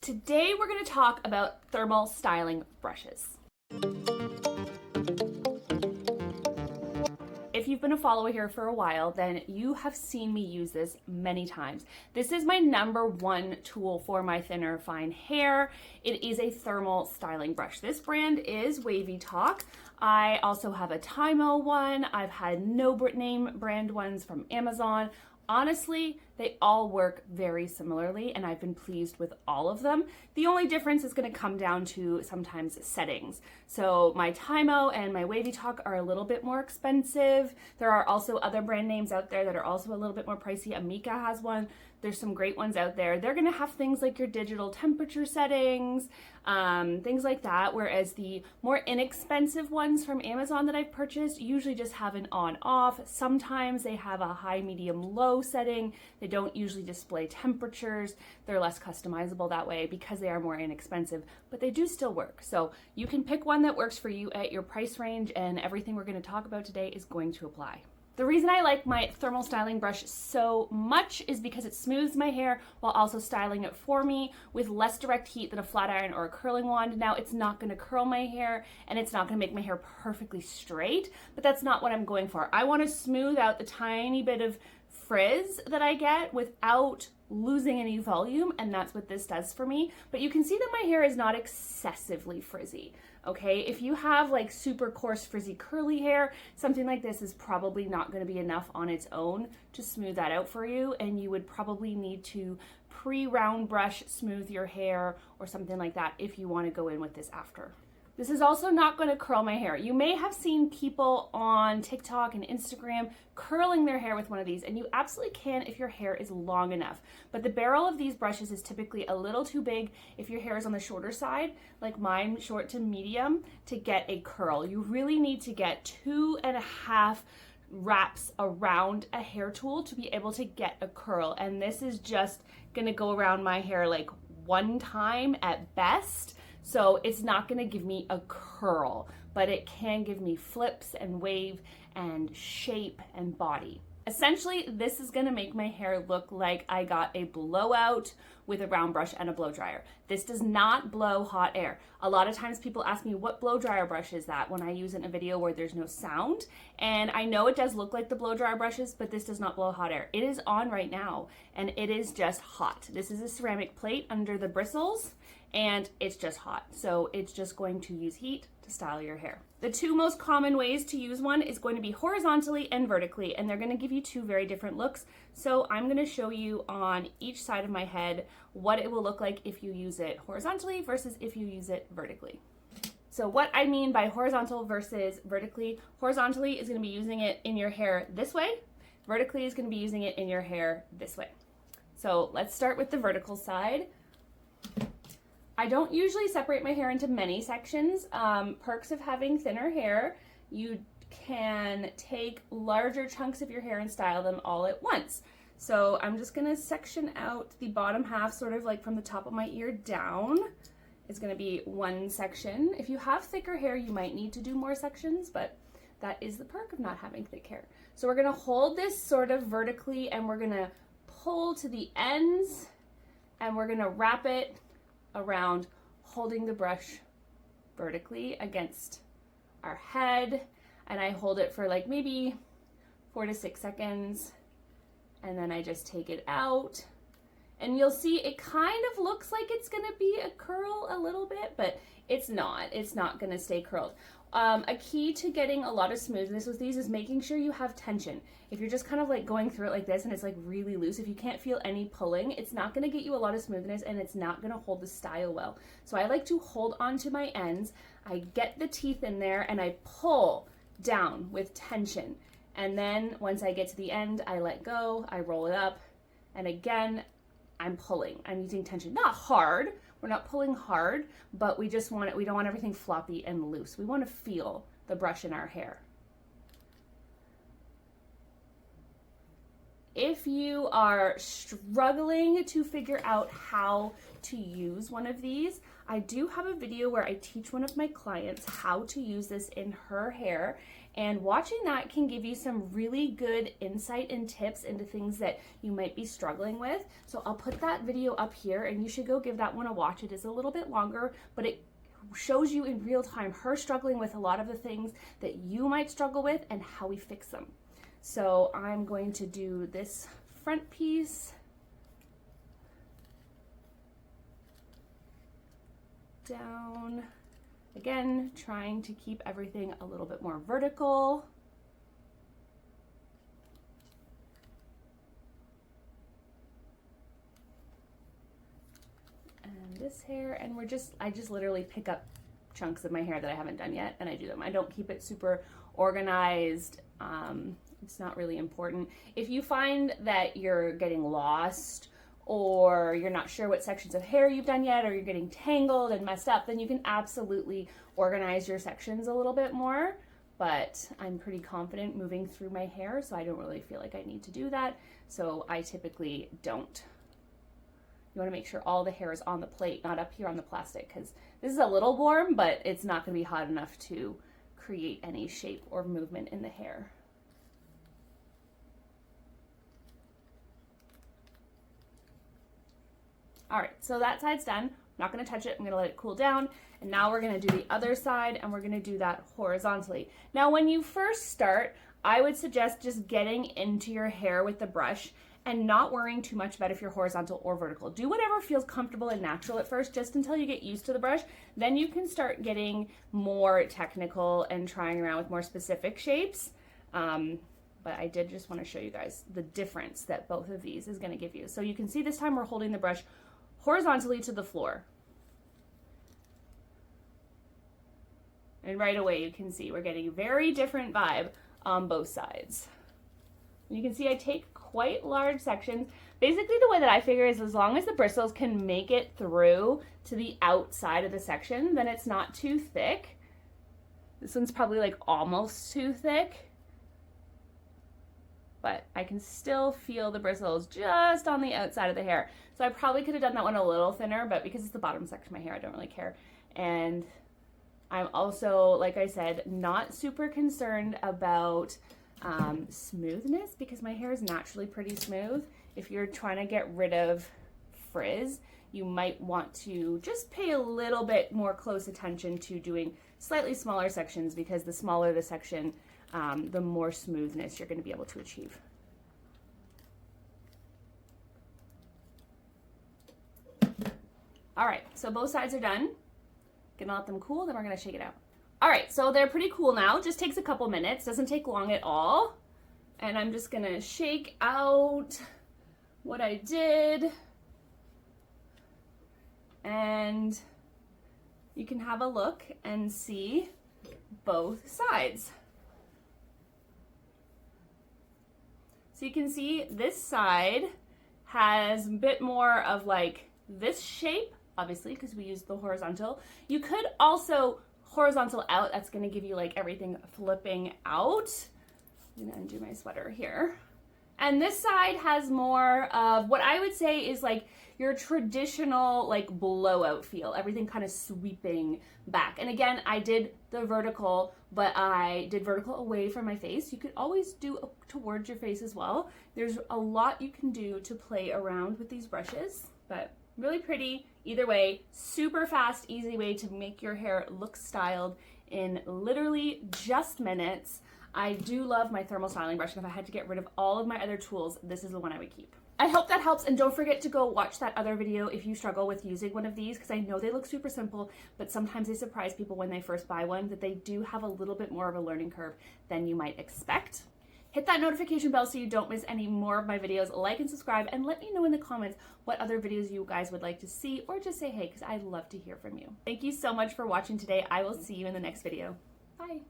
Today we're going to talk about thermal styling brushes. If you've been a follower here for a while, then you have seen me use this many times. This is my number one tool for my thinner, fine hair. It is a thermal styling brush. This brand is Wavytalk. I also have a Tymo one. I've had no name brand ones from Amazon. Honestly, they all work very similarly, and I've been pleased with all of them. The only difference is going to come down to sometimes settings. So my Tymo and my Wavytalk are a little bit more expensive. There are also other brand names out there that are also a little bit more pricey. Amika has one. There's some great ones out there. They're going to have things like your digital temperature settings, things like that, whereas the more inexpensive ones from Amazon that I've purchased usually just have an on-off. Sometimes they have a high, medium, low setting. They don't usually display temperatures. They're less customizable that way because they are more inexpensive, but they do still work. So you can pick one that works for you at your price range, and everything we're going to talk about today is going to apply. The reason I like my thermal styling brush so much is because it smooths my hair while also styling it for me with less direct heat than a flat iron or a curling wand. Now, it's not going to curl my hair and it's not going to make my hair perfectly straight, but that's not what I'm going for. I want to smooth out the tiny bit of frizz that I get without losing any volume, and that's what this does for me. But you can see that my hair is not excessively frizzy. Okay, if you have like super coarse frizzy curly hair, something like this is probably not going to be enough on its own to smooth that out for you, and you would probably need to pre-round brush smooth your hair or something like that if you want to go in with this after. This is also not going to curl my hair. You may have seen people on TikTok and Instagram curling their hair with one of these, and you absolutely can if your hair is long enough. But the barrel of these brushes is typically a little too big if your hair is on the shorter side, like mine, short to medium, to get a curl. You really need to get 2.5 wraps around a hair tool to be able to get a curl. And this is just going to go around my hair like one time at best. So it's not going to give me a curl, but it can give me flips and wave and shape and body. Essentially, this is going to make my hair look like I got a blowout with a round brush and a blow dryer. This does not blow hot air. A lot of times people ask me, what blow dryer brush is that, when I use it in a video where there's no sound. And I know it does look like the blow dryer brushes, but this does not blow hot air. It is on right now, and it is just hot. This is a ceramic plate under the bristles, and it's just hot. So it's just going to use heat to style your hair. The two most common ways to use one is going to be horizontally and vertically, and they're going to give you two very different looks. So I'm going to show you on each side of my head what it will look like if you use it horizontally versus if you use it vertically. So what I mean by horizontal versus vertically, horizontally is going to be using it in your hair this way. Vertically is going to be using it in your hair this way. So let's start with the vertical side. I don't usually separate my hair into many sections. Perks of having thinner hair, you can take larger chunks of your hair and style them all at once. So I'm just gonna section out the bottom half, sort of like from the top of my ear down. It's gonna be one section. If you have thicker hair, you might need to do more sections, but that is the perk of not having thick hair. So we're gonna hold this sort of vertically, and we're gonna pull to the ends, and we're gonna wrap it around, holding the brush vertically against our head, and I hold it for like maybe 4 to 6 seconds, and then I just take it out, and you'll see it kind of looks like it's gonna be a curl a little bit, but it's not gonna stay curled. A key to getting a lot of smoothness with these is making sure you have tension. If you're just kind of like going through it like this and it's like really loose, if you can't feel any pulling, it's not going to get you a lot of smoothness, and it's not going to hold the style well. So I like to hold onto my ends, I get the teeth in there, and I pull down with tension. And then once I get to the end, I let go, I roll it up, and again, I'm pulling. I'm using tension, not hard. We're not pulling hard, but we just want it. We don't want everything floppy and loose. We want to feel the brush in our hair. If you are struggling to figure out how to use one of these, I do have a video where I teach one of my clients how to use this in her hair, and watching that can give you some really good insight and tips into things that you might be struggling with. So I'll put that video up here and you should go give that one a watch. It is a little bit longer, but it shows you in real time her struggling with a lot of the things that you might struggle with and how we fix them. So I'm going to do this front piece down. Again, trying to keep everything a little bit more vertical. And this hair, and I just literally pick up chunks of my hair that I haven't done yet and I do them. I don't keep it super organized. It's not really important. If you find that you're getting lost or you're not sure what sections of hair you've done yet, or you're getting tangled and messed up, then you can absolutely organize your sections a little bit more. But I'm pretty confident moving through my hair, so I don't really feel like I need to do that. So I typically don't. You want to make sure all the hair is on the plate, not up here on the plastic, because this is a little warm, but it's not going to be hot enough to create any shape or movement in the hair. All right, so that side's done. I'm not gonna touch it, I'm gonna let it cool down. And now we're gonna do the other side, and we're gonna do that horizontally. Now, when you first start, I would suggest just getting into your hair with the brush and not worrying too much about if you're horizontal or vertical. Do whatever feels comfortable and natural at first, just until you get used to the brush. Then you can start getting more technical and trying around with more specific shapes. But I did just wanna show you guys the difference that both of these is gonna give you. So you can see this time we're holding the brush horizontally to the floor. And right away you can see we're getting a very different vibe on both sides. And you can see I take quite large sections. Basically the way that I figure is as long as the bristles can make it through to the outside of the section, then it's not too thick. This one's probably like almost too thick, but I can still feel the bristles just on the outside of the hair. So I probably could have done that one a little thinner, but because it's the bottom section of my hair, I don't really care. And I'm also, like I said, not super concerned about smoothness, because my hair is naturally pretty smooth. If you're trying to get rid of frizz, you might want to just pay a little bit more close attention to doing slightly smaller sections, because the smaller the section, the more smoothness you're going to be able to achieve. All right, so both sides are done. Gonna let them cool, then we're gonna shake it out. All right, so they're pretty cool now. Just takes a couple minutes, doesn't take long at all. And I'm just gonna shake out what I did. And you can have a look and see both sides. So you can see this side has a bit more of like this shape, obviously, because we used the horizontal. You could also horizontal out. That's going to give you like everything flipping out. I'm going to undo my sweater here. And this side has more of what I would say is like your traditional like blowout feel, everything kind of sweeping back. And again, I did the vertical, but I did vertical away from my face. You could always do towards your face as well. There's a lot you can do to play around with these brushes, but really pretty. Either way, super fast, easy way to make your hair look styled in literally just minutes. I do love my thermal styling brush, and if I had to get rid of all of my other tools, this is the one I would keep. I hope that helps, and don't forget to go watch that other video if you struggle with using one of these, because I know they look super simple, but sometimes they surprise people when they first buy one, that they do have a little bit more of a learning curve than you might expect. Hit that notification bell so you don't miss any more of my videos. Like and subscribe, and let me know in the comments what other videos you guys would like to see, or just say hey, because I'd love to hear from you. Thank you so much for watching today. I will see you in the next video. Bye.